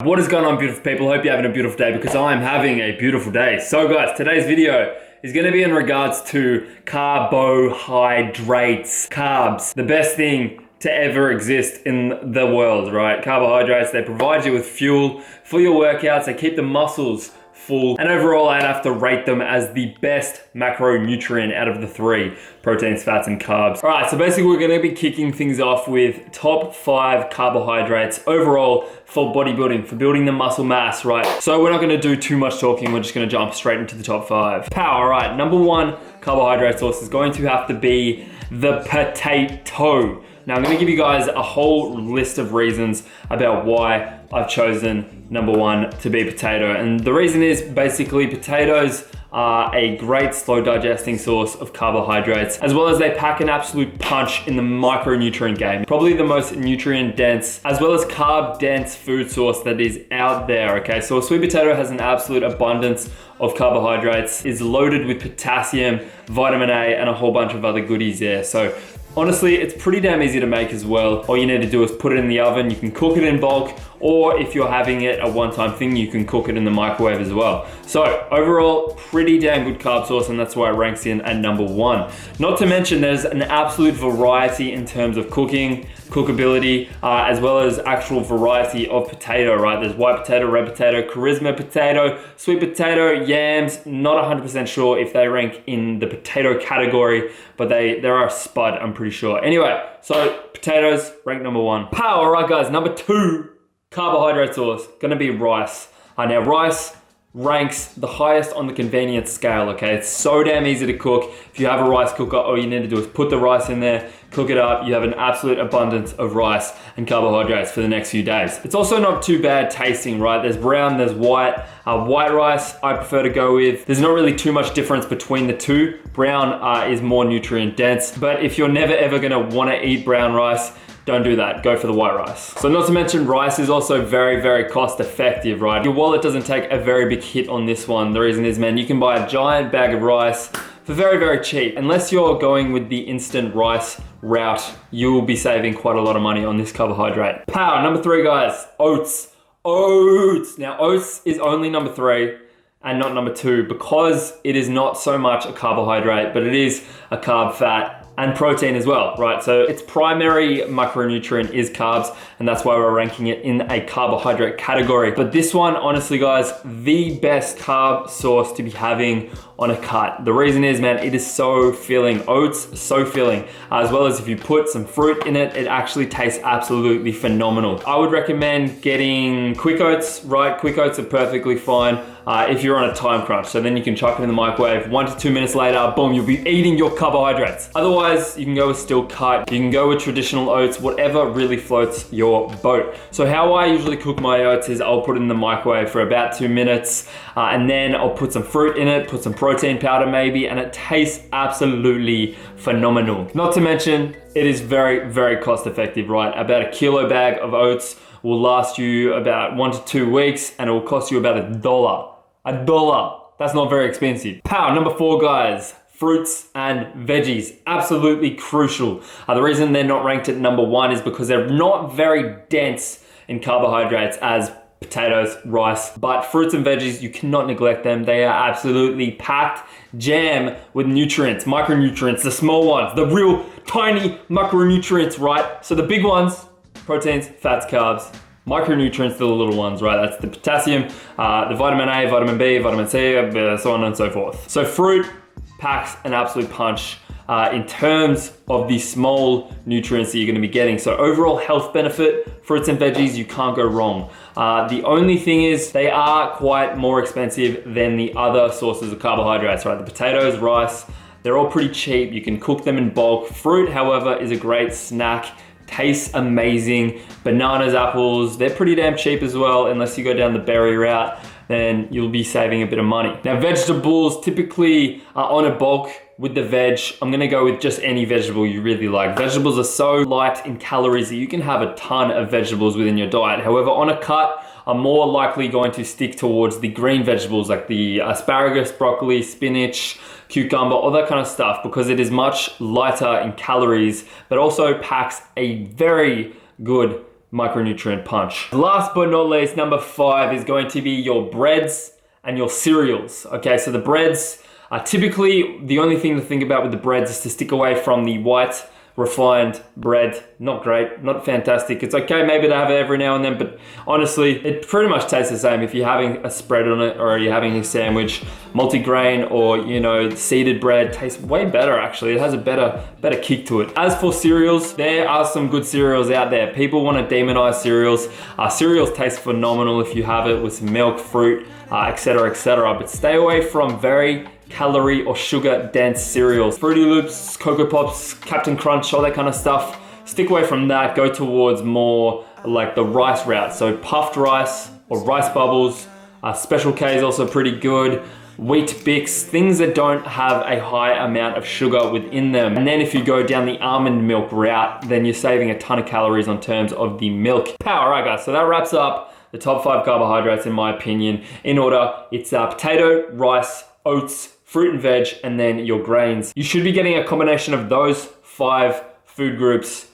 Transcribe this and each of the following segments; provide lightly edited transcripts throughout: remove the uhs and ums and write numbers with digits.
What is going on, beautiful people? Hope you're having a beautiful day, because I'm having a beautiful day. So guys, today's video is going to be in regards to carbohydrates. Carbs, the best thing to ever exist in the world, right? Carbohydrates, they provide you with fuel for your workouts, they keep the muscles full, and overall I'd have to rate them as the best macronutrient out of the three: proteins, fats, and carbs. All right, so basically we're going to be kicking things off with top 5 carbohydrates overall for bodybuilding, for building the muscle mass, right? So we're not going to do too much talking, we're just going to jump straight into the top 5. Power, all right, number 1 carbohydrate source is going to have to be the potato. Now I'm going to give you guys a whole list of reasons about why I've chosen number 1 to be potato. And the reason is basically potatoes are a great slow digesting source of carbohydrates, as well as they pack an absolute punch in the micronutrient game. Probably the most nutrient dense as well as carb dense food source that is out there, okay? So a sweet potato has an absolute abundance of carbohydrates, is loaded with potassium, vitamin A, and a whole bunch of other goodies there. So honestly, it's pretty damn easy to make as well. All you need to do is put it in the oven. You can cook it in bulk, or if you're having it a one-time thing, you can cook it in the microwave as well. So overall, pretty damn good carb source, and that's why it ranks in at number 1. Not to mention there's an absolute variety in terms of cookability, as well as actual variety of potato, right? There's white potato, red potato, charisma potato, sweet potato, yams. Not 100% sure if they rank in the potato category, but they are a spud, I'm pretty sure. Anyway, so potatoes rank number 1. Power, all right guys, number 2 carbohydrate source, gonna be rice. Now rice ranks the highest on the convenience scale, okay? It's so damn easy to cook. If you have a rice cooker, all you need to do is put the rice in there, cook it up, you have an absolute abundance of rice and carbohydrates for the next few days. It's also not too bad tasting, right? There's brown, there's white. White rice I prefer to go with. There's not really too much difference between the two. Brown is more nutrient dense, but if you're never ever gonna wanna eat brown rice, don't do that, go for the white rice. So not to mention rice is also very, very cost effective, right? Your wallet doesn't take a very big hit on this one. The reason is, man, you can buy a giant bag of rice for very, very cheap. Unless you're going with the instant rice route, you will be saving quite a lot of money on this carbohydrate. Power, number 3 guys, oats. Oats. Now oats is only number 3 and not number 2 because it is not so much a carbohydrate, but it is a carb, fat, and protein as well, right? So its primary macronutrient is carbs, and that's why we're ranking it in a carbohydrate category. But this one, honestly guys, the best carb source to be having on a cut. The reason is, man, it is so filling. Oats, so filling. As well as if you put some fruit in it, it actually tastes absolutely phenomenal. I would recommend getting quick oats, right? Quick oats are perfectly fine if you're on a time crunch. So then you can chuck it in the microwave, 1 to 2 minutes later, boom, you'll be eating your carbohydrates. Otherwise, you can go with steel cut, you can go with traditional oats, whatever really floats your boat. So how I usually cook my oats is I'll put it in the microwave for about 2 minutes, and then I'll put some fruit in it, put some protein powder maybe, and it tastes absolutely phenomenal. Not to mention, it is very, very cost effective, right? About a kilo bag of oats will last you about 1 to 2 weeks, and it will cost you about $1. $1. That's not very expensive. Power, number 4 guys. Fruits and veggies, absolutely crucial. The reason they're not ranked at number 1 is because they're not very dense in carbohydrates as potatoes, rice, but fruits and veggies, you cannot neglect them. They are absolutely packed jam with nutrients, micronutrients, the small ones, the real tiny macronutrients, right? So the big ones, proteins, fats, carbs. Micronutrients, the little ones, right? That's the potassium, the vitamin A, vitamin B, vitamin C, so on and so forth. So fruit packs an absolute punch in terms of the small nutrients that you're gonna be getting. So overall health benefit, fruits and veggies, you can't go wrong. The only thing is they are quite more expensive than the other sources of carbohydrates, right? The potatoes, rice, they're all pretty cheap. You can cook them in bulk. Fruit, however, is a great snack. Tastes amazing. Bananas, apples, they're pretty damn cheap as well, unless you go down the berry route, then you'll be saving a bit of money. Now vegetables typically are on a bulk with the veg. I'm gonna go with just any vegetable you really like. Vegetables are so light in calories that you can have a ton of vegetables within your diet. However, on a cut, I'm more likely going to stick towards the green vegetables like the asparagus, broccoli, spinach, cucumber, all that kind of stuff, because it is much lighter in calories, but also packs a very good micronutrient punch. Last but not least, number 5 is going to be your breads and your cereals. Okay, so the breads are typically, the only thing to think about with the breads is to stick away from the white refined bread. Not great, not fantastic. It's okay maybe to have it every now and then, but honestly, it pretty much tastes the same if you're having a spread on it or you're having a sandwich. Multigrain or, you know, seeded bread tastes way better actually. It has a better kick to it. As for cereals, there are some good cereals out there. People want to demonize cereals. Cereals taste phenomenal if you have it with some milk, fruit, etc., etc. But stay away from very calorie or sugar dense cereals. Fruity Loops, Cocoa Pops, Captain Crunch, all that kind of stuff. Stick away from that, go towards more like the rice route. So puffed rice or rice bubbles, Special K is also pretty good. Wheat Bix, things that don't have a high amount of sugar within them. And then if you go down the almond milk route, then you're saving a ton of calories on terms of the milk power. All right guys, so that wraps up the top 5 carbohydrates in my opinion. In order, it's potato, rice, oats, fruit and veg, and then your grains. You should be getting a combination of those 5 food groups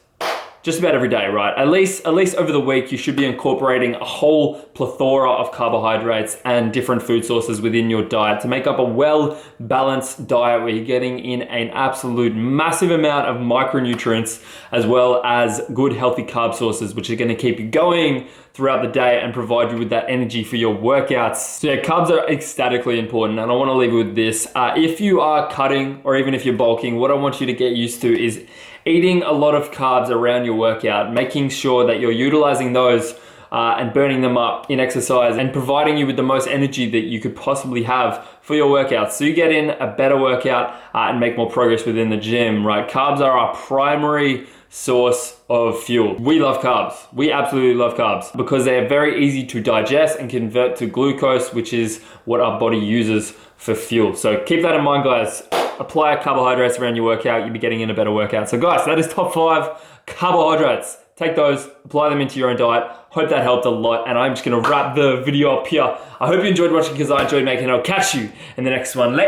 just about every day, right? At least over the week, you should be incorporating a whole plethora of carbohydrates and different food sources within your diet to make up a well-balanced diet where you're getting in an absolute massive amount of micronutrients as well as good healthy carb sources, which are gonna keep you going throughout the day and provide you with that energy for your workouts. So yeah, carbs are ecstatically important, and I wanna leave you with this. If you are cutting or even if you're bulking, what I want you to get used to is eating a lot of carbs around your workout, making sure that you're utilizing those and burning them up in exercise and providing you with the most energy that you could possibly have for your workouts. So you get in a better workout and make more progress within the gym, right? Carbs are our primary source of fuel. We love carbs. We absolutely love carbs because they are very easy to digest and convert to glucose, which is what our body uses for fuel. So keep that in mind, guys. Apply carbohydrates around your workout, you'll be getting in a better workout. So guys, that is top 5 carbohydrates. Take those, apply them into your own diet. Hope that helped a lot, and I'm just gonna wrap the video up here. I hope you enjoyed watching because I enjoyed making it. I'll catch you in the next one.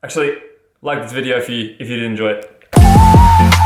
Actually, like this video if you did enjoy it.